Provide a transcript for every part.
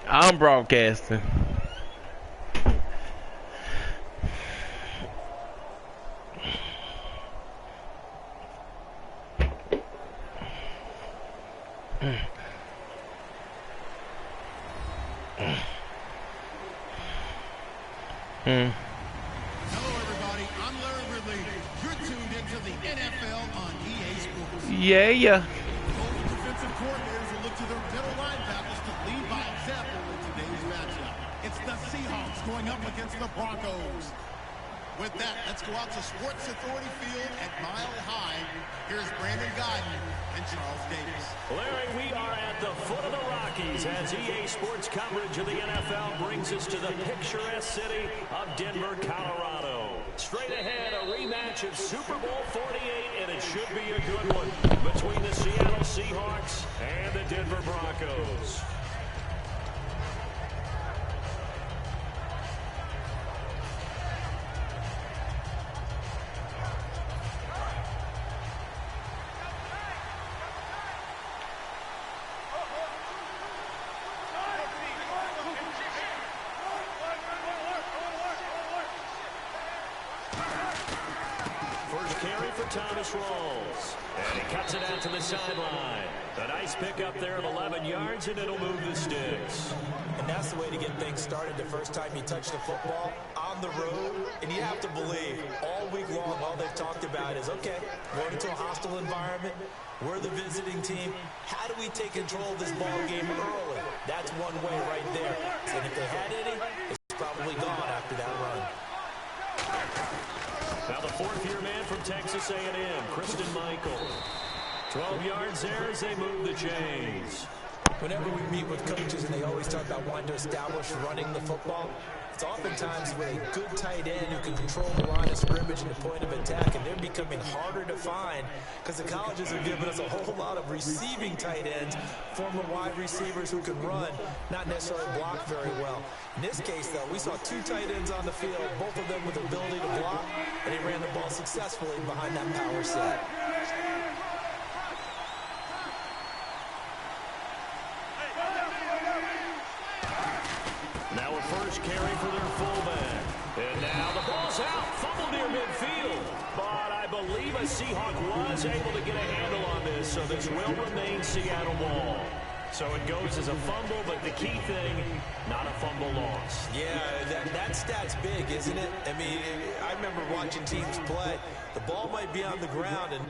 I'm broadcasting. Hello, everybody. I'm Larry Ridley. You're tuned into the NFL on EA Sports. Yeah. Both defensive coordinators will look to their middle linebackers to lead by example in today's matchup. It's the Seahawks going up against the Broncos. With that, let's go out to Sports Authority Field at Mile High. Here's Brandon Guyton and Charles Davis. Larry, we are at the foot of the Rockies as EA Sports coverage of the NFL brings us to the picturesque city of Denver, Colorado. Straight ahead, a rematch of Super Bowl 48, and it should be a good one between the Seattle Seahawks and the Denver Broncos. Thomas rolls, and he cuts it out to the sideline. A nice pick up there of 11 yards, and it'll move the sticks. And that's the way to get things started the first time you touch the football on the road. And you have to believe all week long, all they've talked about is, okay, going into a hostile environment. We're the visiting team. How do we take control of this ball game early? That's one way right there. And if they had any, it's probably gone after that run. Now the fourth-year man from Texas A&M, Christian Michael. 12 yards there as they move the chains. Whenever we meet with coaches and they always talk about wanting to establish running the football, it's oftentimes with a good tight end who can control the line of scrimmage and the point of attack, and they're becoming harder to find because the colleges have given us a whole lot of receiving tight ends, former wide receivers who can run, not necessarily block very well. In this case, though, we saw two tight ends on the field, both of them with the ability to block, and they ran the ball successfully behind that power set. Now a first carry for their fullback. And now the ball's out. Fumble near midfield. But I believe a Seahawk was able to get a handle on this, so this will remain Seattle ball. So it goes as a fumble, but the key thing, not a fumble loss. Yeah, that stat's big, isn't it? I mean, I remember watching teams play. The ball might be on the ground and...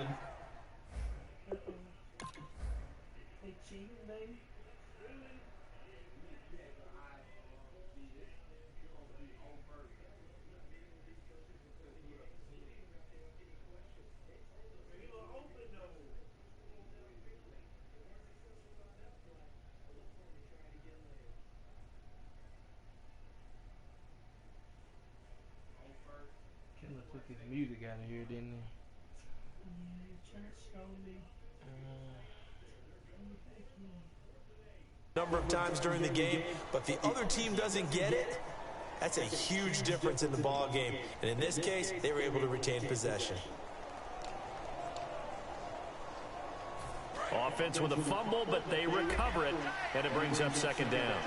Took his music out of here, didn't he? Number of times during the game, but the other team doesn't get it. That's a huge difference in the ball game. And in this case, they were able to retain possession. Offense with a fumble, but they recover it, and it brings up second down.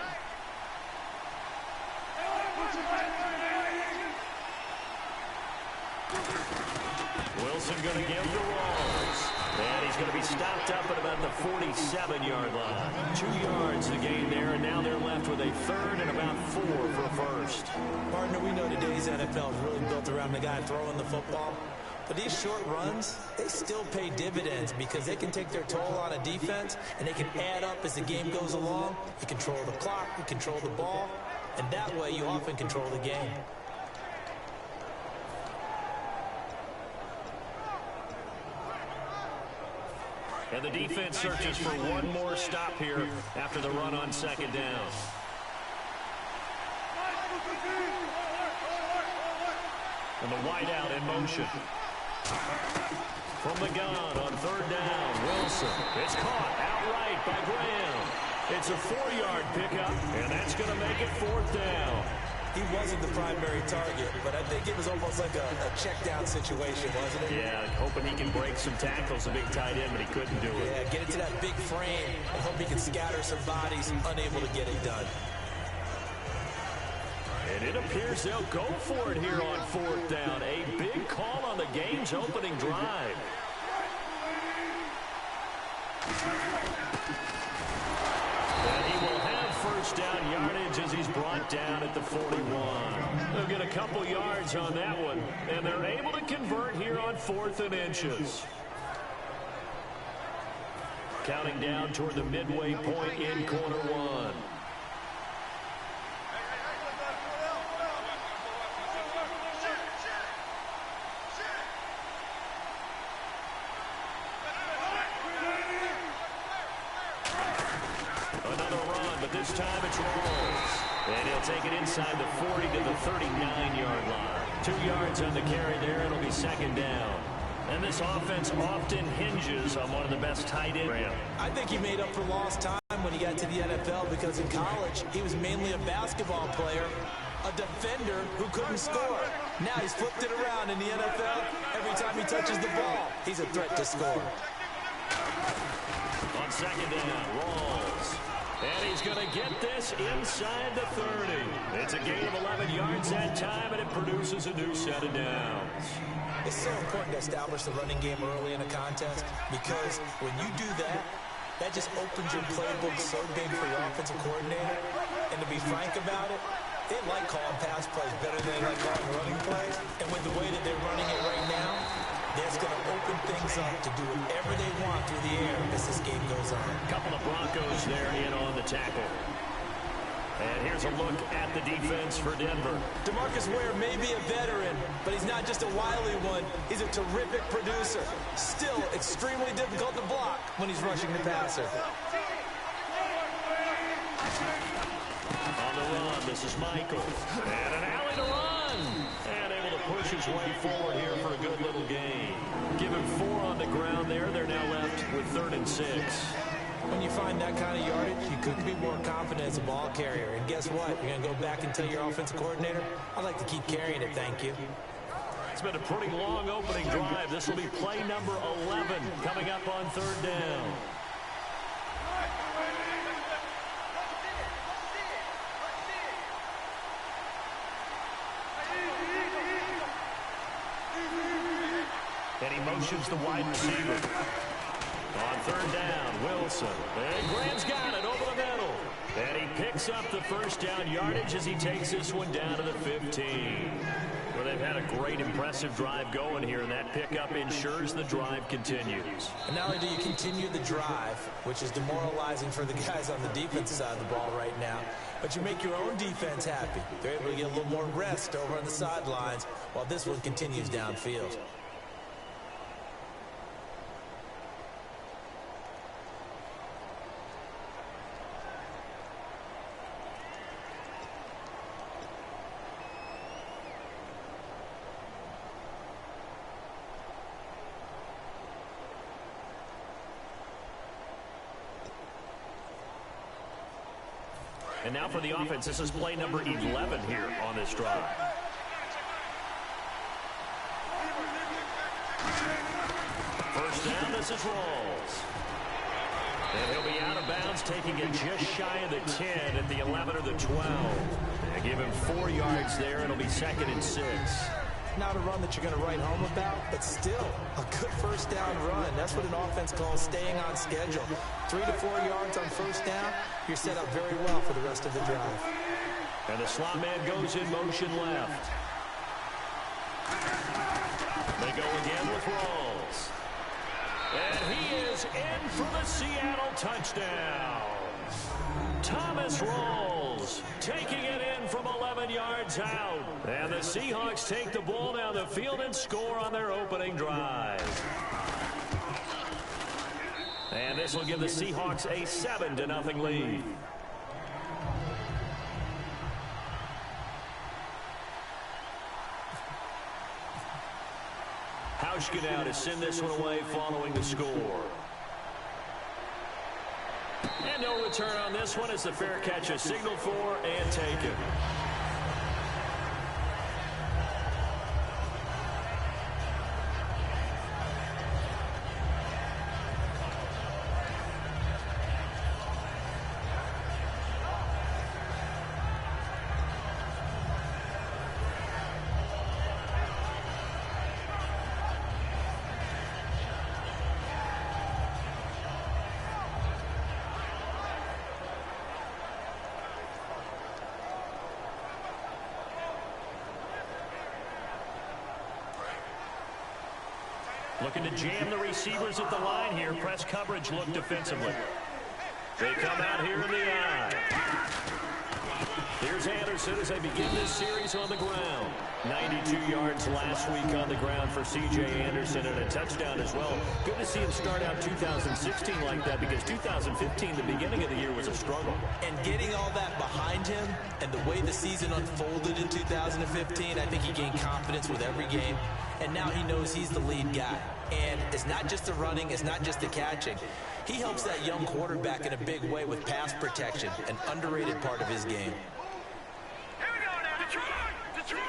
Wilson going to give to Rawls. And he's going to be stopped up at about the 47-yard line. 2 yards to gain there, and now they're left with a third and about 4 for first. Partner, we know today's NFL is really built around the guy throwing the football. But these short runs, they still pay dividends because they can take their toll on a defense, and they can add up as the game goes along. You control the clock, you control the ball, and that way you often control the game. And the defense searches for one more stop here after the run on second down. And the wideout in motion. From the gun on third down, Wilson. It's caught outright by Graham. It's a 4-yard pickup, and that's going to make it fourth down. He wasn't the primary target, but I think it was almost like a check down situation, wasn't it? Yeah, hoping he can break some tackles, a big tight end, but he couldn't do it. Yeah, get it to that big frame and hope he can scatter some bodies, unable to get it done. And it appears they'll go for it here on fourth down. A big call on the game's opening drive. And he will have first down yardage as he's brought down at the 41. They'll get a couple yards on that one, and they're able to convert here on 4th and inches. Counting down toward the midway point in quarter one. This time it's Rawls. And he'll take it inside the 40 to the 39-yard line. 2 yards on the carry there. It'll be second down. And this offense often hinges on one of the best tight ends. I think he made up for lost time when he got to the NFL because in college, he was mainly a basketball player, a defender who couldn't score. Now he's flipped it around in the NFL. Every time he touches the ball, he's a threat to score. On second down, Rawls. And he's going to get this inside the 30. It's a gain of 11 yards that time, and it produces a new set of downs. It's so important to establish the running game early in a contest because when you do that, that just opens your playbook so big for your offensive coordinator. And to be frank about it, they like calling pass plays better than they like calling running plays. And with the way that they're running it right now, that's going to open things up to do whatever they want through the air as this game goes on. A couple of Broncos there in on the tackle. And here's a look at the defense for Denver. DeMarcus Ware may be a veteran, but he's not just a wily one. He's a terrific producer. Still extremely difficult to block when he's rushing the passer. On the run, this is Michael. And an alley to run. And able to push his way forward here for a good little gain. Give him 4 on the ground there. They're now left with 3rd and 6. When you find that kind of yardage, you couldn't be more confident as a ball carrier. And guess what? You're going to go back and tell your offensive coordinator, I'd like to keep carrying it, thank you. It's been a pretty long opening drive. This will be play number 11 coming up on 3rd down. And he motions the wide receiver. On 3rd down, Wilson. And Graham's got it over the middle. And he picks up the first down yardage as he takes this one down to the 15. Well, they've had a great, impressive drive going here, and that pickup ensures the drive continues. And not only do you continue the drive, which is demoralizing for the guys on the defense side of the ball right now, but you make your own defense happy. They're able to get a little more rest over on the sidelines while this one continues downfield. And now for the offense, this is play number 11 here on this drive. First down, this is Rawls. And he'll be out of bounds, taking it just shy of the 10 at the 11 or the 12. They give him 4 yards there. It'll be 2nd and 6. Not a run that you're going to write home about, but still a good first down run. That's what an offense calls staying on schedule. 3 to 4 yards on first down, you're set up very well for the rest of the drive. And the slot man goes in motion left. They go again with Rawls. And he is in for the Seattle touchdown. Thomas Rawls taking it in from 11 yards out. And the Seahawks take the ball down the field and score on their opening drive. And this will give the Seahawks a 7-0 lead. Hauschka now to send this one away following the score. And no return on this one as the fair catch is signaled for and taken. Looking to jam the receivers at the line here. Press coverage look defensively. They come out here in the eye. Here's Anderson as they begin this series on the ground. 92 yards last week on the ground for C.J. Anderson and a touchdown as well. Good to see him start out 2016 like that because 2015, the beginning of the year, was a struggle. And getting all that behind him and the way the season unfolded in 2015, I think he gained confidence with every game. And now he knows he's the lead guy. And it's not just the running, it's not just the catching. He helps that young quarterback in a big way with pass protection, an underrated part of his game. Here we go now. Detroit! Detroit!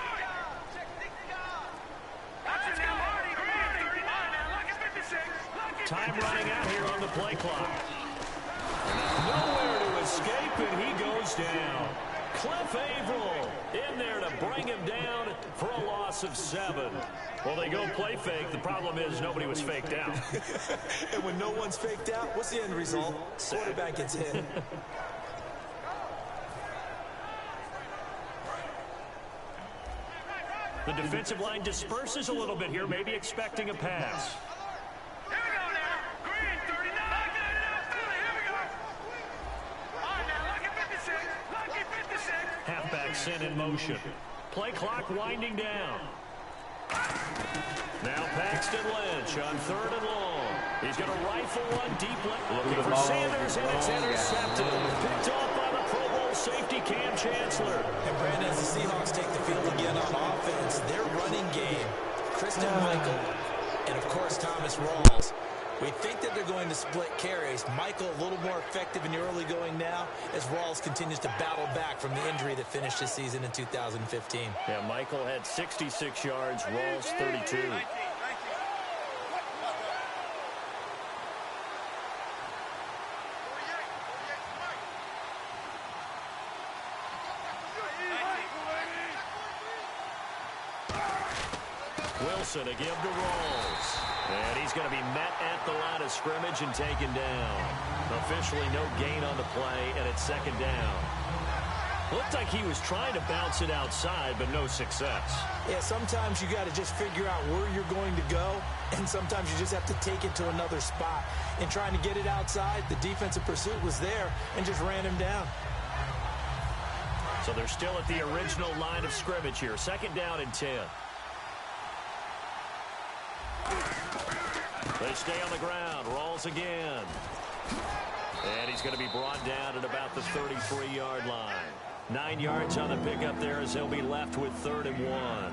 Time running out here on the play clock. Nowhere to escape, and he goes down. Cliff Averill in there to bring him down for a loss of 7. Well, they go play fake. The problem is nobody was faked out. And when no one's faked out, what's the end result? Quarterback gets hit. The defensive line disperses a little bit here, maybe expecting a pass. Here we go now. Green, 39. Here we go. All right, now, lucky 56. Lucky 56. Halfback sent in motion. Play clock winding down. Now Paxton Lynch on 3rd and long. He's going to rifle one deep left. Looking for Sanders, and it's intercepted. Picked off by the Pro Bowl safety Cam Chancellor. And Brandon, as the Seahawks take the field again on offense, their running game, Christian Michael, and of course Thomas Rawls. We think that they're going to split carries. Michael a little more effective in the early going now as Rawls continues to battle back from the injury that finished his season in 2015. Yeah, Michael had 66 yards, Rawls 32. Wilson to give to Rawls. And he's going to be met at the line of scrimmage and taken down. Officially no gain on the play, and it's 2nd down. Looked like he was trying to bounce it outside, but no success. Yeah, sometimes you got to just figure out where you're going to go, and sometimes you just have to take it to another spot. In trying to get it outside, the defensive pursuit was there and just ran him down. So they're still at the original line of scrimmage here. 2nd down and 10. They stay on the ground. Rawls again. And he's going to be brought down at about the 33-yard line. 9 yards on the pickup there as he'll be left with 3rd and 1.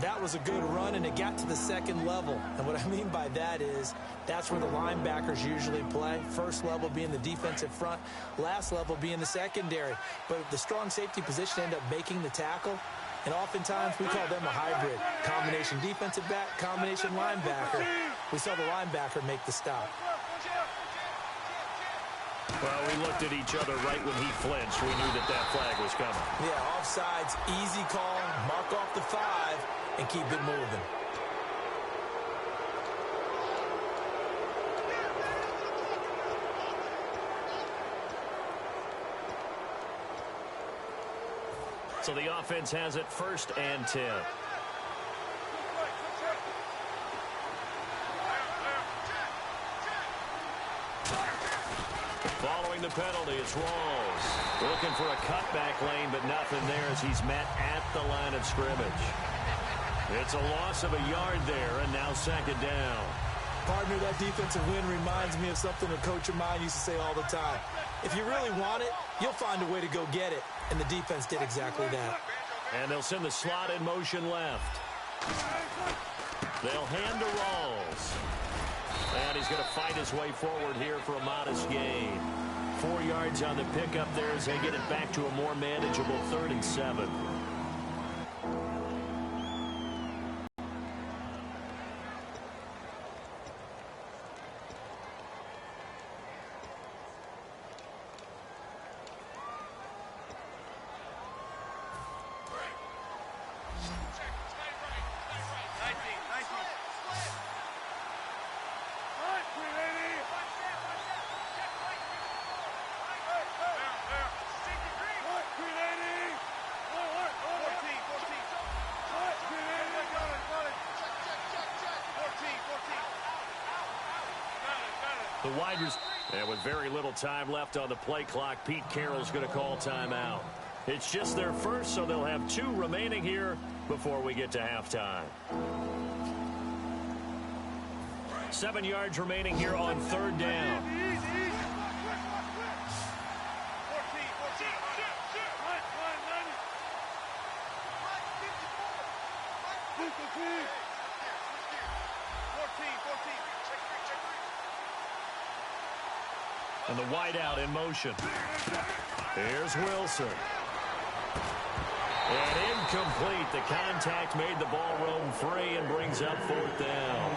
That was a good run, and it got to the 2nd level. And what I mean by that is that's where the linebackers usually play. First level being the defensive front, last level being the secondary. But the strong safety position ended up making the tackle. And oftentimes we call them a hybrid. Combination defensive back, combination linebacker. We saw the linebacker make the stop. Well, we looked at each other right when he flinched. We knew that that flag was coming. Yeah, offsides, easy call, mark off the 5, and keep it moving. So the offense has it 1st and 10. Following the penalty, it's Rawls. Looking for a cutback lane, but nothing there as he's met at the line of scrimmage. It's a loss of a yard there, and now 2nd down. Partner, that defensive win reminds me of something a coach of mine used to say all the time. If you really want it, you'll find a way to go get it. And the defense did exactly that. And they'll send the slot in motion left. They'll hand to Rawls. And he's going to fight his way forward here for a modest gain. 4 yards on the pickup there as they get it back to a more manageable 3rd and 7. The wide receiver, and with very little time left on the play clock, Pete Carroll's going to call timeout. It's just their first, so they'll have 2 remaining here before we get to halftime. 7 yards remaining here on 3rd down. And the wideout in motion. Here's Wilson. And incomplete. The contact made the ball roam free and brings up 4th down.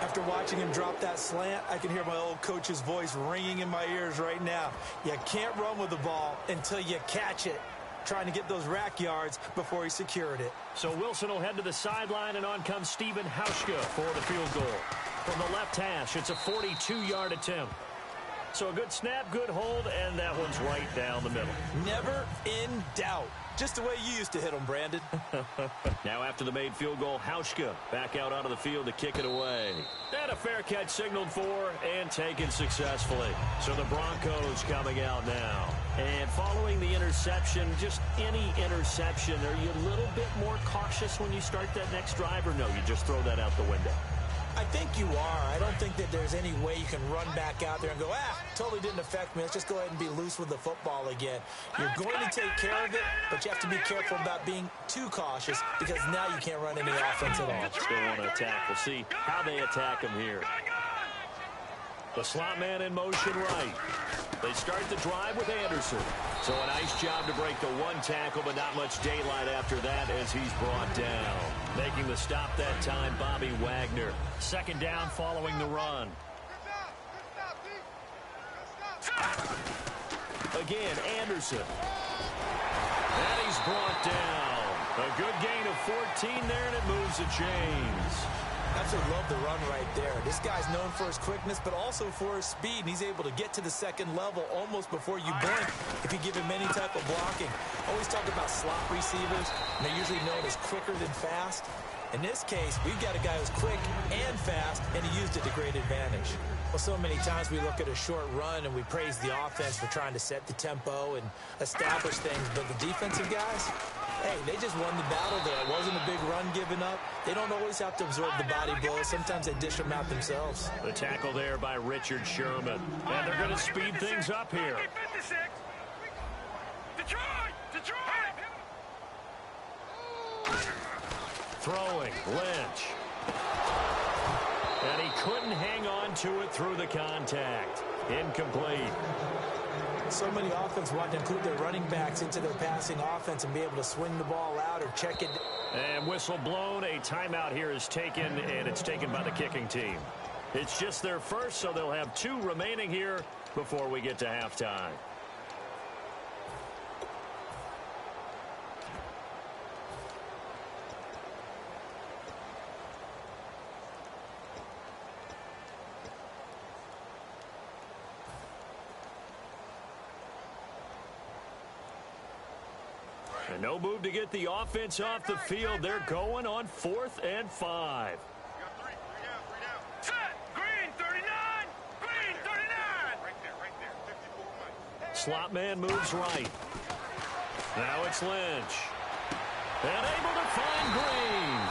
After watching him drop that slant, I can hear my old coach's voice ringing in my ears right now. You can't run with the ball until you catch it. Trying to get those rack yards before he secured it. So Wilson will head to the sideline, and on comes Stephen Hauschka for the field goal. From the left hash, it's a 42-yard attempt. So a good snap, good hold, and that one's right down the middle. Never in doubt. Just the way you used to hit them, Brandon. Now after the made field goal, Hauschka back out onto the field to kick it away. And a fair catch signaled for and taken successfully. So the Broncos coming out now. And following the interception, just any interception, are you a little bit more cautious when you start that next drive, or no, you just throw that out the window? I think you are. I don't think that there's any way you can run back out there and go, totally didn't affect me. Let's just go ahead and be loose with the football again. You're going to take care of it, but you have to be careful about being too cautious because now you can't run any offense at all. Still want to attack. We'll see how they attack him here. The slot man in motion right. They start the drive with Anderson. So a nice job to break the 1 tackle, but not much daylight after that as he's brought down. Making the stop that time, Bobby Wagner. 2nd down following the run. Again, Anderson. And he's brought down. A good gain of 14 there, and it moves the chains. Absolutely love the run right there. This guy's known for his quickness, but also for his speed, and he's able to get to the 2nd level almost before you blink if you give him any type of blocking. Always talk about slot receivers, and they're usually known as quicker than fast. In this case, we've got a guy who's quick and fast, and he used it to great advantage. Well, so many times we look at a short run and we praise the offense for trying to set the tempo and establish things, but the defensive guys, hey, they just won the battle there. It wasn't a big run given up. They don't always have to absorb the body blows. Sometimes they dish them out themselves. The tackle there by Richard Sherman. And they're going to speed things up here. Throwing, Lynch. And he couldn't hang on to it through the contact. Incomplete. So many offenses want to include their running backs into their passing offense and be able to swing the ball out or check it. And whistle blown. A timeout here is taken, and it's taken by the kicking team. It's just their first, so they'll have 2 remaining here before we get to halftime. And no move to get the offense off the field. They're going on 4th and 5. Set. Green 39. Green 39. Right there. 54. Slot man moves right. Now it's Lynch. And able to find Green.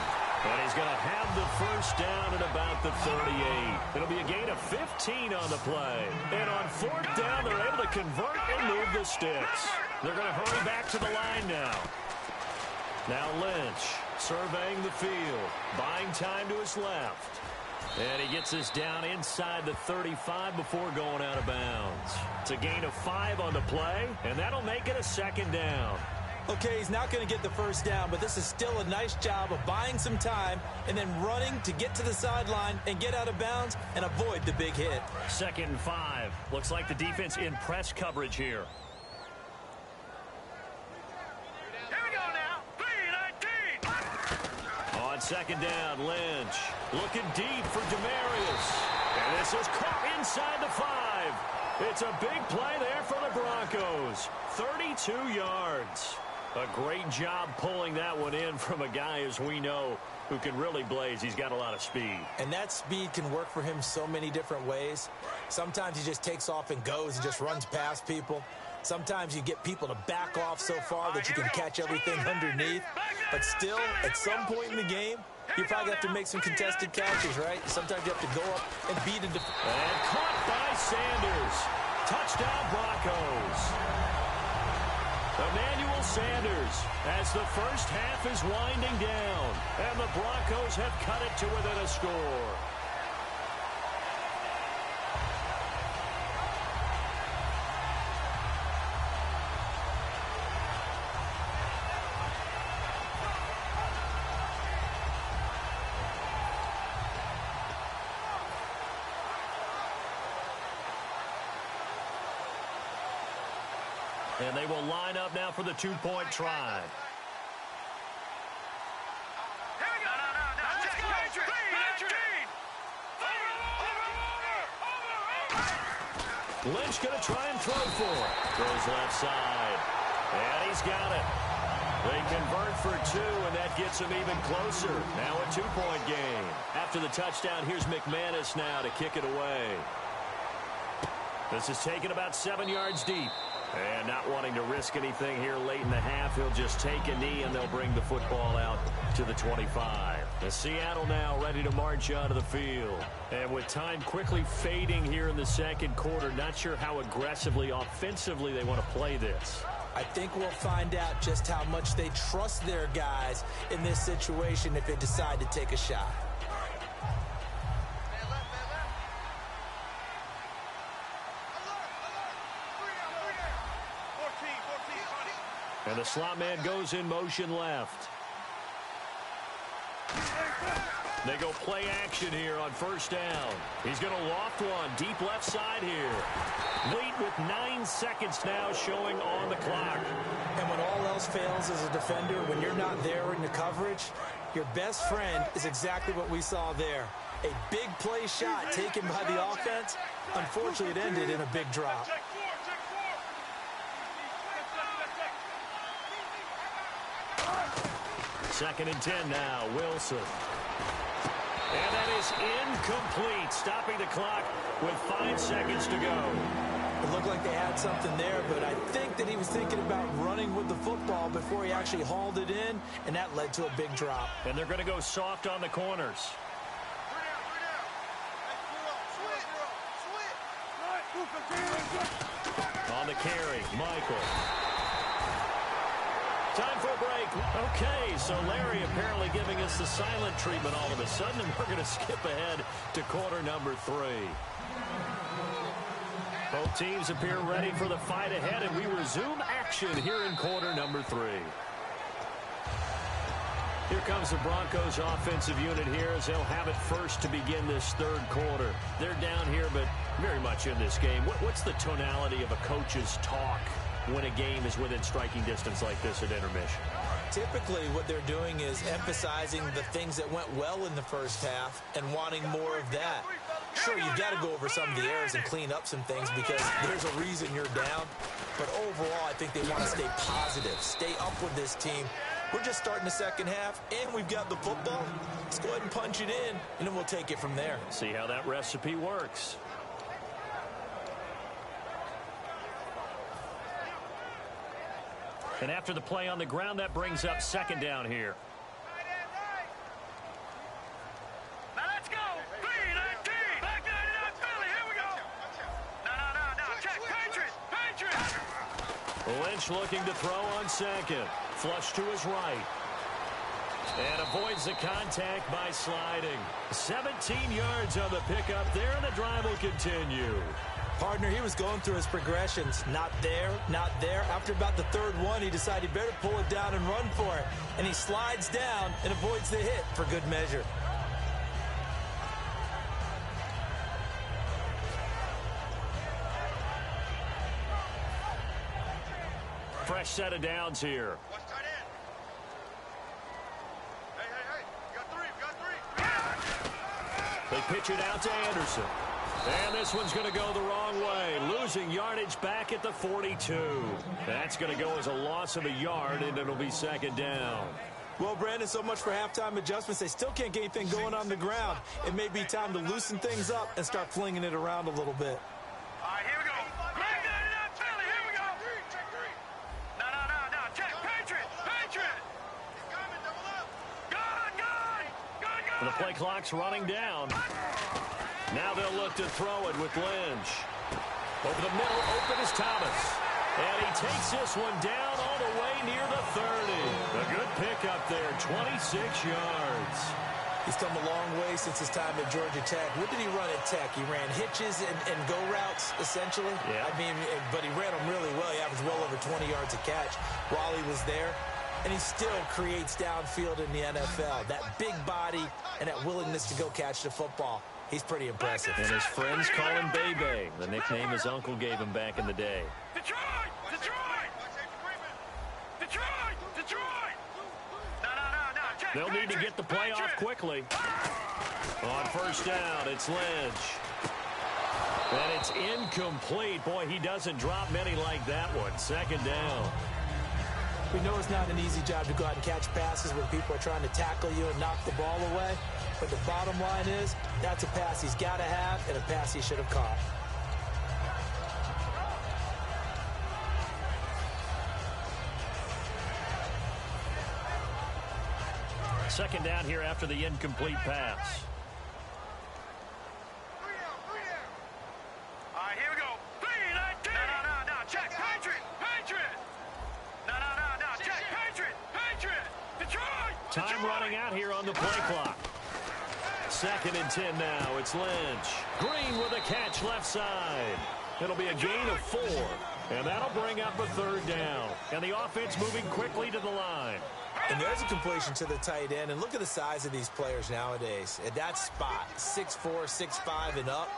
And he's going to have the first down at about the 38. It'll be a gain of 15 on the play. And on fourth down, they're able to convert and move the sticks. They're going to hurry back to the line now. Now Lynch surveying the field, buying time to his left. And he gets us down inside the 35 before going out of bounds. It's a gain of 5 on the play, and that'll make it a second down. Okay, he's not going to get the first down, but this is still a nice job of buying some time and then running to get to the sideline and get out of bounds and avoid the big hit. 2nd and 5. Looks like the defense in press coverage here. Here we go now. 3-19. On 2nd down, Lynch looking deep for Demarius. And this is caught inside the 5. It's a big play there for the Broncos. 32 yards. A great job pulling that one in from a guy, as we know, who can really blaze. He's got a lot of speed. And that speed can work for him so many different ways. Sometimes he just takes off and goes and just runs past people. Sometimes you get people to back off so far that you can catch everything underneath. But still, at some point in the game, you probably have to make some contested catches, right? Sometimes you have to go up and beat a defender. And caught by Sanders. Touchdown, Broncos. Emmanuel Sanders as the first half is winding down. And the Broncos have cut it to within a score. And they will line up now for the two-point try. Here we go. No. Let's go. 3-19. Over. Lynch going to try and throw for it. Goes left side. And he's got it. They convert for 2, and that gets them even closer. Now a 2-point game. After the touchdown, here's McManus now to kick it away. This is taken about 7 yards deep. And not wanting to risk anything here late in the half, he'll just take a knee, and they'll bring the football out to the 25. The Seattle now ready to march out of the field. And with time quickly fading here in the second quarter, not sure how aggressively, offensively they want to play this. I think we'll find out just how much they trust their guys in this situation if they decide to take a shot. And the slot man goes in motion left. They go play action here on first down. He's going to loft one deep left side here. Wait with 9 seconds now showing on the clock. And when all else fails as a defender, when you're not there in the coverage, your best friend is exactly what we saw there. A big play shot taken by the offense. Unfortunately, it ended in a big drop. 2nd and 10 now, Wilson. And that is incomplete, stopping the clock with 5 seconds to go. It looked like they had something there, but I think that he was thinking about running with the football before he actually hauled it in, and that led to a big drop. And they're going to go soft on the corners. On the carry, Michael. Time for a break. Okay, so Larry apparently giving us the silent treatment all of a sudden, and we're going to skip ahead to quarter number 3. Both teams appear ready for the fight ahead, and we resume action here in quarter number 3. Here comes the Broncos offensive unit here as they'll have it first to begin this third quarter. They're down here, but very much in this game. What's the tonality of a coach's talk when a game is within striking distance like this at intermission? Typically, what they're doing is emphasizing the things that went well in the first half and wanting more of that. Sure, you've got to go over some of the errors and clean up some things because there's a reason you're down. But overall, I think they want to stay positive, stay up with this team. We're just starting the second half, and we've got the football. Let's go ahead and punch it in, and then we'll take it from there. See how that recipe works. And after the play on the ground, that brings up second down here. Lynch looking to throw on second. Flush to his right. And avoids the contact by sliding. 17 yards on the pickup there, and the drive will continue. Partner, he was going through his progressions. Not there, not there. After about the third one, he decided he better pull it down and run for it. And he slides down and avoids the hit for good measure. Fresh set of downs here. They pitch it out to Anderson. And this one's going to go the wrong way. Losing yardage back at the 42. That's going to go as a loss of a yard, and it'll be second down. Well, Brandon, so much for halftime adjustments. They still can't get anything going on the ground. It may be time to loosen things up and start flinging it around a little bit. All right, here we go. Here we go. No. Check. Patriot. Gun. The play clock's running down. Now they'll look to throw it with Lynch. Over the middle, open is Thomas. And he takes this one down all the way near the 30. A good pickup there, 26 yards. He's come a long way since his time at Georgia Tech. What did he run at Tech? He ran hitches and go routes, essentially. Yeah. I mean, but he ran them really well. He averaged well over 20 yards a catch while he was there. And he still creates downfield in the NFL. That big body and that willingness to go catch the football. He's pretty impressive. And his friends call him Bebe, the nickname his uncle gave him back in the day. Detroit. No. They'll need to get the play off quickly. On first down, it's Lynch. And it's incomplete. Boy, he doesn't drop many like that one. Second down. We know it's not an easy job to go out and catch passes when people are trying to tackle you and knock the ball away. But the bottom line is, that's a pass he's got to have and a pass he should have caught. Second down here after the incomplete pass. All right, here we go. No. Check. Patriot. No. Check. Patriot. Detroit. Time running out here on the play clock. 2nd and 10 now. It's Lynch. Green with a catch left side. It'll be a gain of 4. And that'll bring up a third down. And the offense moving quickly to the line. And there's a completion to the tight end. And look at the size of these players nowadays. At that spot, 6'4", 6'5", and up.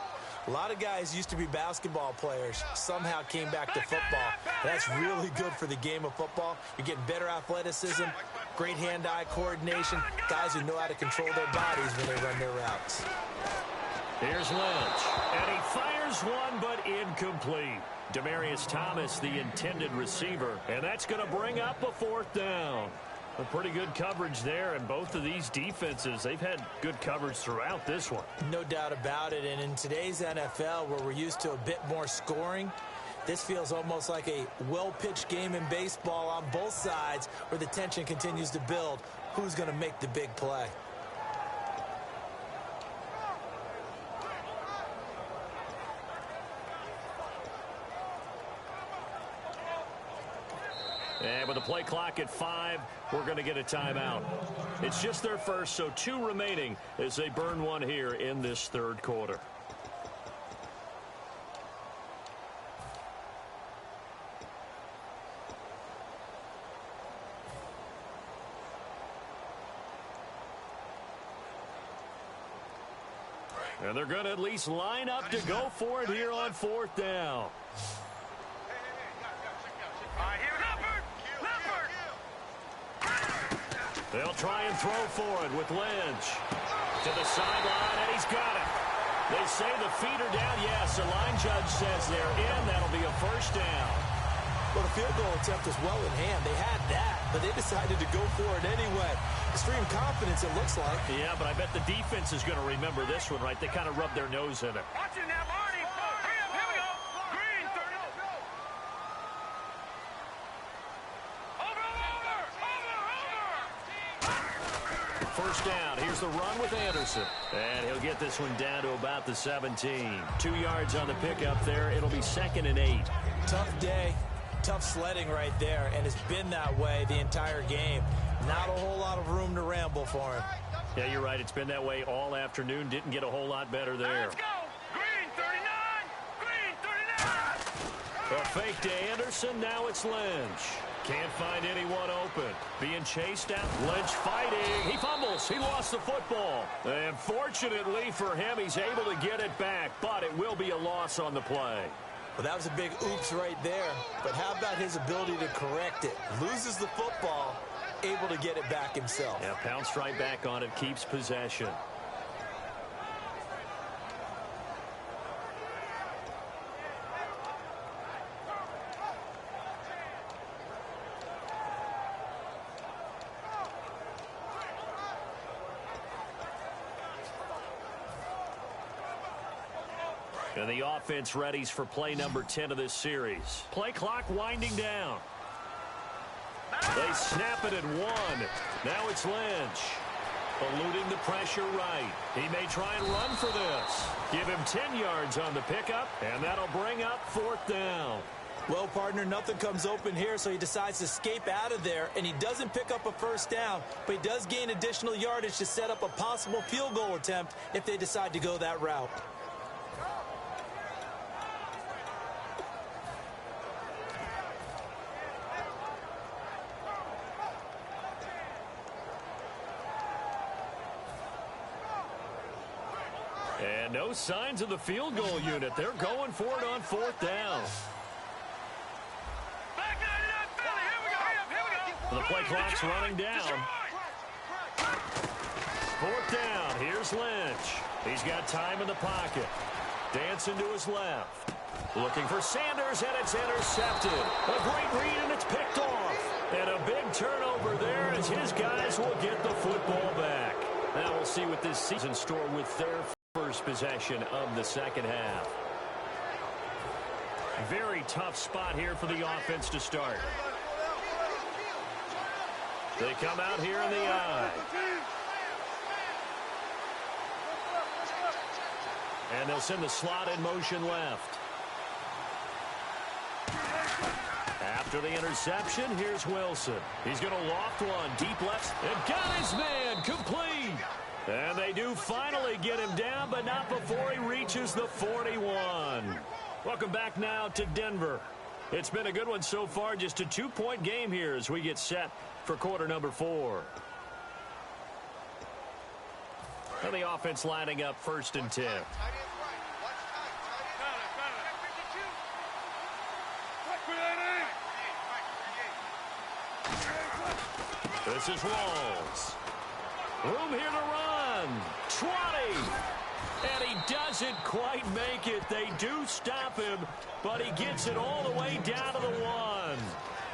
A lot of guys used to be basketball players, somehow came back to football. That's really good for the game of football. You're getting better athleticism, great hand-eye coordination, guys who know how to control their bodies when they run their routes. Here's Lynch, and he fires one, but incomplete. Demaryius Thomas, the intended receiver, and that's going to bring up a 4th down. A pretty good coverage there, and both of these defenses, they've had good coverage throughout this one. No doubt about it, and in today's NFL, where we're used to a bit more scoring, this feels almost like a well-pitched game in baseball on both sides, where the tension continues to build. Who's going to make the big play? And with the play clock at 5, we're going to get a timeout. It's just their first, so 2 remaining as they burn one here in this 3rd quarter. And they're going to at least line up to go for it here on 4th down. They'll try and throw for it with Lynch. To the sideline, and he's got it. They say the feet are down. Yes, the line judge says they're in. That'll be a 1st down. Well, the field goal attempt was well in hand. They had that, but they decided to go for it anyway. Extreme confidence, it looks like. Yeah, but I bet the defense is going to remember this one, right? They kind of rubbed their nose in it. Watch it now, Marty. Here we go. Green, 30. Over. 1st down. Here's the run with Anderson. And he'll get this one down to about the 17. 2 yards on the pickup there. It'll be 2nd and 8. Tough day, tough sledding right there, and it's been that way the entire game. Not a whole lot of room to ramble for him. Yeah, you're right. It's been that way all afternoon. Didn't get a whole lot better there. Let's go. Green 39. Green 39. A fake to Anderson. Now it's Lynch. Can't find anyone open. Being chased out. Lynch fighting. He fumbles. He lost the football. And fortunately for him, he's able to get it back. But it will be a loss on the play. Well, that was a big oops right there. But how about his ability to correct it? Loses the football, able to get it back himself. Yeah, pounced right back on it, keeps possession. And the offense readies for play number 10 of this series. Play clock winding down. They snap it at 1. Now it's Lynch. Eluding the pressure right. He may try and run for this. Give him 10 yards on the pickup, and that'll bring up 4th down. Well, partner, nothing comes open here, so he decides to escape out of there, and he doesn't pick up a first down, but he does gain additional yardage to set up a possible field goal attempt if they decide to go that route. And no signs of the field goal unit. They're going for it on 4th down. Back 99 Philly. Here we go. Here we go. The play clock's running down. 4th down. Here's Lynch. He's got time in the pocket. Dancing to his left. Looking for Sanders, and it's intercepted. A great read, and it's picked off. And a big turnover there as his guys will get the football back. Now we'll see what this season store with their first possession of the second half. Very tough spot here for the offense to start. They come out here in the eye. And they'll send the slot in motion left. After the interception, here's Wilson. He's going to loft one deep left and got his man complete. And they do finally get him down, but not before he reaches the 41. Welcome back now to Denver. It's been a good one so far, just a 2-point game here as we get set for quarter number 4. And the offense lining up 1st and 10. This is Walls. Room here to run. 20. And he doesn't quite make it. They do stop him, but he gets it all the way down to the 1.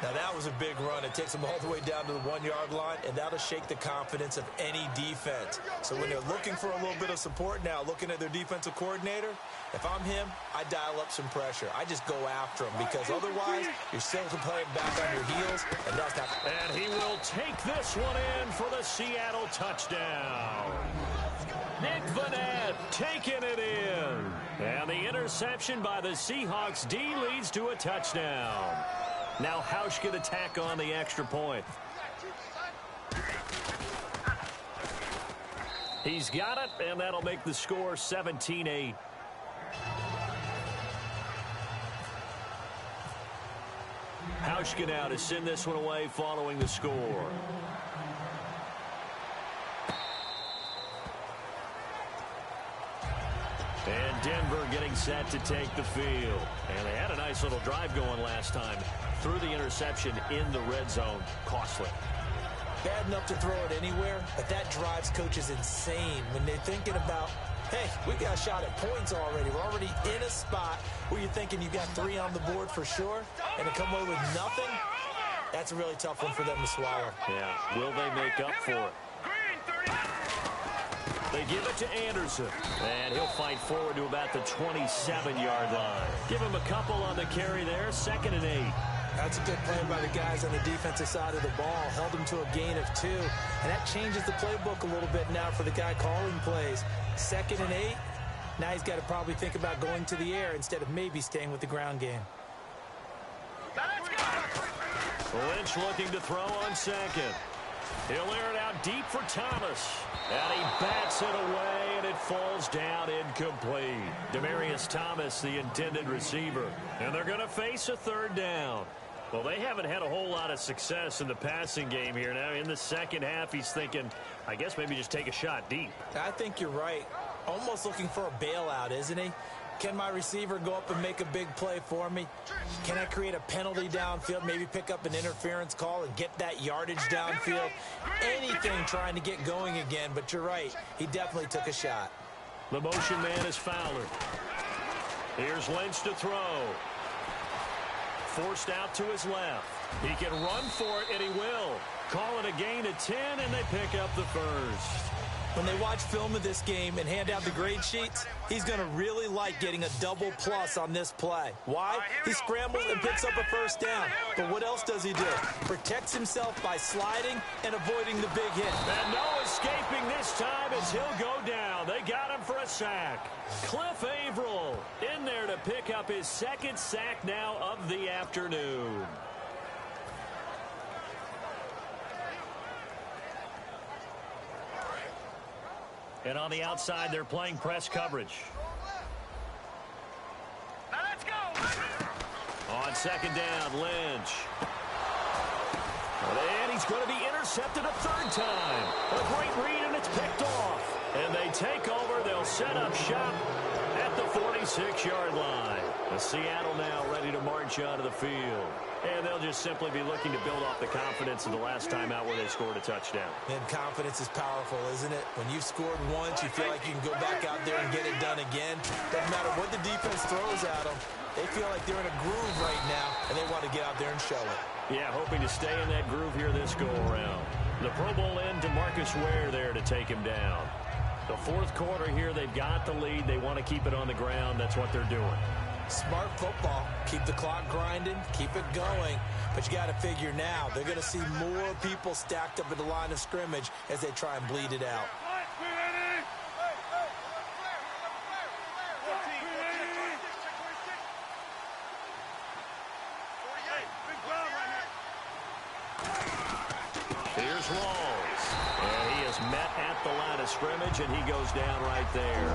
Now, that was a big run. It takes them all the way down to the 1-yard line, and that'll shake the confidence of any defense. So when they're looking for a little bit of support now, looking at their defensive coordinator, if I'm him, I dial up some pressure. I just go after him because otherwise you're still playing back on your heels, and that's not. And he will take this one in for the Seattle touchdown. Nick Vanette taking it in. And the interception by the Seahawks D leads to a touchdown. Now Hausch can attack on the extra point. He's got it, and that'll make the score 17-8. Hauschka now to send this one away following the score. And Denver getting set to take the field. And they had a nice little drive going last time. Threw the interception in the red zone. Costly. Bad enough to throw it anywhere, but that drives coaches insane when they're thinking about, hey, we got a shot at points already. We're already in a spot where you're thinking you got 3 on the board for sure, and to come away with nothing, that's a really tough one for them to swallow. Yeah, will they make up for it? They give it to Anderson, and he'll fight forward to about the 27-yard line. Give him a couple on the carry there, 2nd and 8. That's a good play by the guys on the defensive side of the ball. Held them to a gain of 2, and that changes the playbook a little bit now for the guy calling plays. 2nd and 8, now he's got to probably think about going to the air instead of maybe staying with the ground game. Lynch looking to throw on second. He'll air it out deep for Thomas. And he bats it away, and it falls down incomplete. Demaryius Thomas, the intended receiver. And they're going to face a third down. Well, they haven't had a whole lot of success in the passing game here. Now, in the second half, he's thinking, I guess maybe just take a shot deep. I think you're right. Almost looking for a bailout, isn't he? Can my receiver go up and make a big play for me? Can I create a penalty downfield, maybe pick up an interference call and get that yardage downfield? Anything trying to get going again, but you're right. He definitely took a shot. The motion man is Fowler. Here's Lynch to throw. Forced out to his left. He can run for it, and he will. Call it a gain of 10, and they pick up the first. When they watch film of this game and hand out the grade sheets, he's going to really like getting a double plus on this play. Why? He scrambles and picks up a first down. But what else does he do? Protects himself by sliding and avoiding the big hit. And no escaping this time as he'll go down. They got him for a sack. Cliff Averill in there to pick up his second sack now of the afternoon. And on the outside, they're playing press coverage. Now let's go. On second down, Lynch. And he's going to be intercepted a third time. A great read, and it's picked off. And they take over. They'll set up shop at the 46-yard line. The Seattle now ready to march onto the field. And they'll just simply be looking to build off the confidence of the last time out where they scored a touchdown. And confidence is powerful, isn't it? When you've scored once, you feel like you can go back out there and get it done again. Doesn't matter what the defense throws at them. They feel like they're in a groove right now, and they want to get out there and show it. Yeah, hoping to stay in that groove here this go-around. The Pro Bowl end to Marcus Ware there to take him down. The fourth quarter here, they've got the lead. They want to keep it on the ground. That's what they're doing. Smart football. Keep the clock grinding, keep it going. But you got to figure now, they're going to see more people stacked up at the line of scrimmage as they try and bleed it out. Here's Rawls. And he is met at the line of scrimmage, and he goes down right there.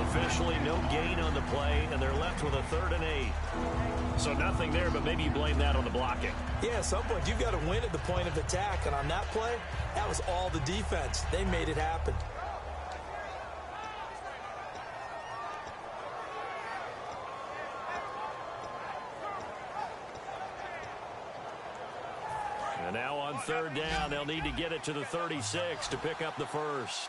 Officially, no gain on the play, and they're left with a 3rd and 8. So nothing there, but maybe you blame that on the blocking. Yeah, at some point, you've got to win at the point of attack. And on that play, that was all the defense. They made it happen. And now on 3rd down, they'll need to get it to the 36 to pick up the first.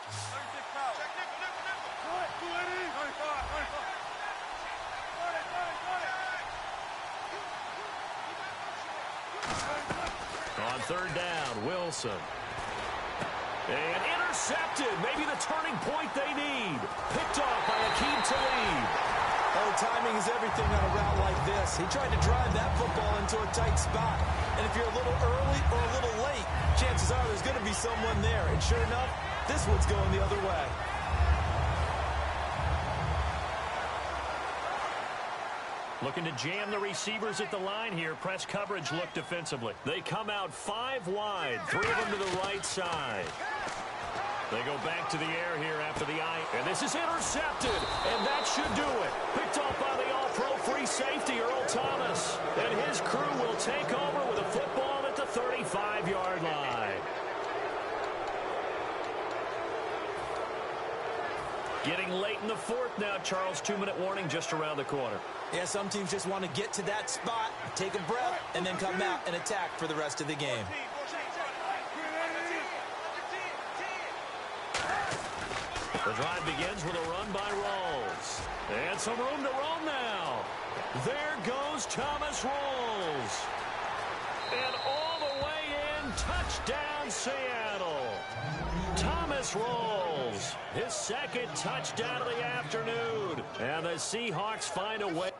On 3rd down, Wilson. And intercepted. Maybe the turning point they need. Picked off by Akeem Talib. Oh, timing is everything on a route like this. He tried to drive that football into a tight spot. And if you're a little early or a little late, chances are there's going to be someone there. And sure enough, this one's going the other way. Looking to jam the receivers at the line here. Press coverage look defensively. They come out 5 wide. 3 of them to the right side. They go back to the air here after the eye. And this is intercepted. And that should do it. Picked off by the all-pro free safety, Earl Thomas. And his crew will take over with a football at the 35-yard line. Getting late in the 4th now, Charles. 2-minute warning just around the corner. Yeah, some teams just want to get to that spot, take a breath, and then come out and attack for the rest of the game. The drive begins with a run by Rawls. And some room to roam now. There goes Thomas Rawls. And all the way in, touchdown Seattle. Thomas Rawls, his 2nd touchdown of the afternoon. And the Seahawks find a way.